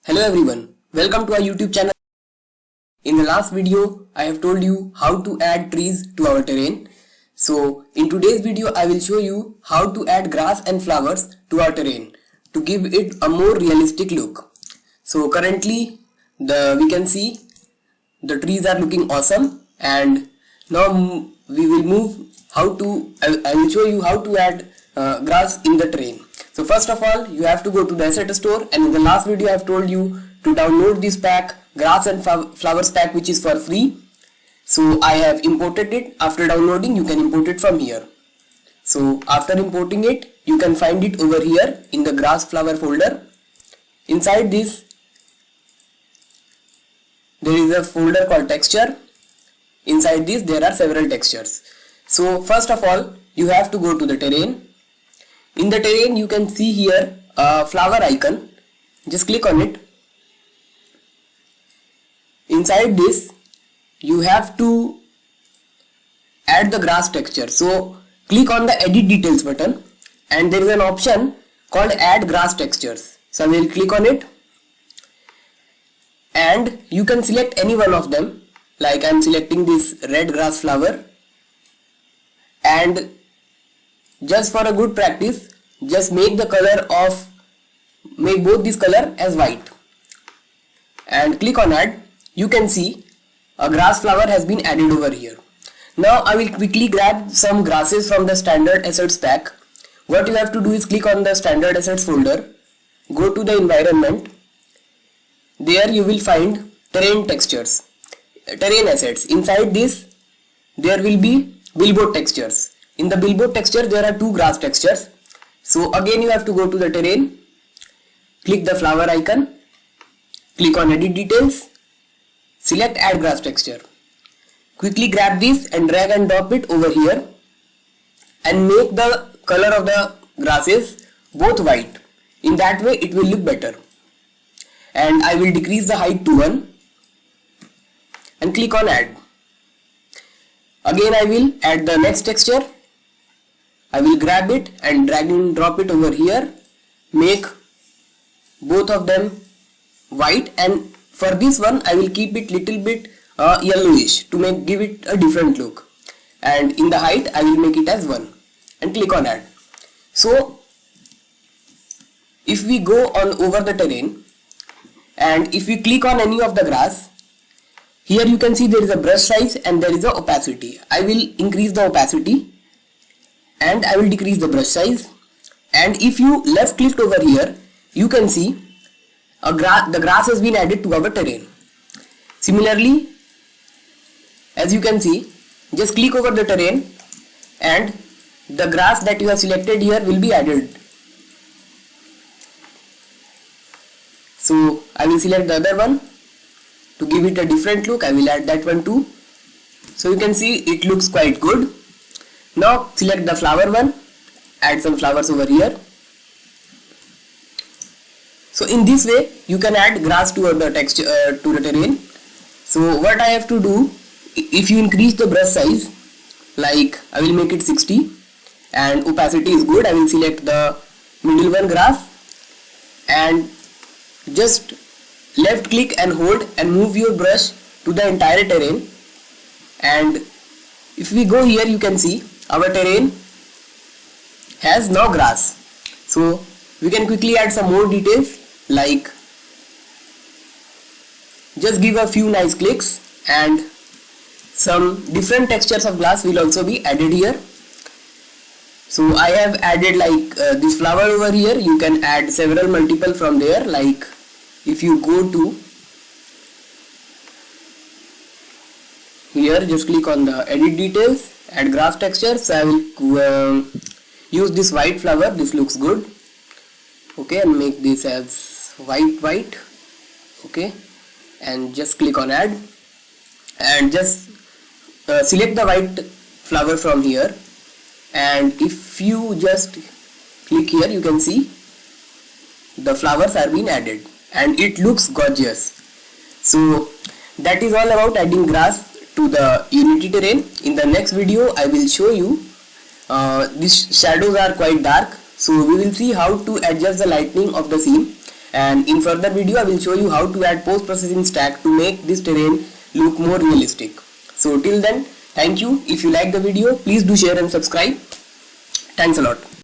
Hello everyone, welcome to our YouTube channel. In the last video, I have told you how to add trees to our terrain. So in today's video, I will show you how to add grass and flowers to our terrain to give it a more realistic look. So currently, we can see the trees are looking awesome, and now we will move I will show you how to add grass in the terrain. So first of all, you have to go to the asset store, and in the last video I have told you to download this pack, grass and flowers pack, which is for free. So I have imported it. After downloading, you can import it from here. So after importing it, you can find it over here in the grass flower folder. Inside this, there is a folder called texture. Inside this, there are several textures. So first of all, you have to go to the terrain. In the terrain, you can see here a flower icon. Just click on it. Inside this, you have to add the grass texture. So click on the edit details button, and there is an option called add grass textures. So I will click on it, and you can select any one of them. Like I am selecting this red grass flower, and just for a good practice, just make both this color as white and click on add. You can see a grass flower has been added over here. Now I will quickly grab some grasses from the standard assets pack. What you have to do is click on the standard assets folder, go to the environment. There you will find terrain textures, terrain assets. Inside this, there will be billboard textures. In the billboard texture, there are two grass textures. So again, you have to go to the terrain, click the flower icon, click on edit details, select add grass texture. Quickly grab this and drag and drop it over here, and make the color of the grasses both white. In that way, it will look better. And I will decrease the height to 1 and click on add. Again, I will add the next texture. I will grab it and drag and drop it over here, make both of them white, and for this one I will keep it little bit yellowish to give it a different look, and in the height I will make it as 1 and click on add. So if we go on over the terrain, and if we click on any of the grass, here you can see there is a brush size and there is a opacity. I will increase the opacity and I will decrease the brush size. And if you left click over here, you can see the grass has been added to our terrain. Similarly, as you can see, just click over the terrain and the grass that you have selected here will be added. So I will select the other one to give it a different look. I will add that one too. So you can see it looks quite good. Now select the flower one, add some flowers over here. So in this way you can add grass to the texture to the terrain. So what I have to do, if you increase the brush size, like I will make it 60 and opacity is good, I will select the middle one, grass, and just left click and hold and move your brush to the entire terrain. And if we go here, you can see our terrain has no grass. So we can quickly add some more details, like just give a few nice clicks, and some different textures of glass will also be added here. So I have added like this flower over here. You can add several multiple from there. Like if you go to here, just click on the edit details, add grass textures. I will use this white flower. This looks good. Okay, and make this as white. Okay, and just click on add, and just select the white flower from here. And if you just click here, you can see the flowers are being added and it looks gorgeous. So that is all about adding grass to the Unity terrain. In the next video I will show you these shadows are quite dark, so we will see how to adjust the lighting of the scene. and in further video I will show you how to add post-processing stack to make this terrain look more realistic. So till then, thank you. If you like the video, please do share and subscribe. Thanks a lot.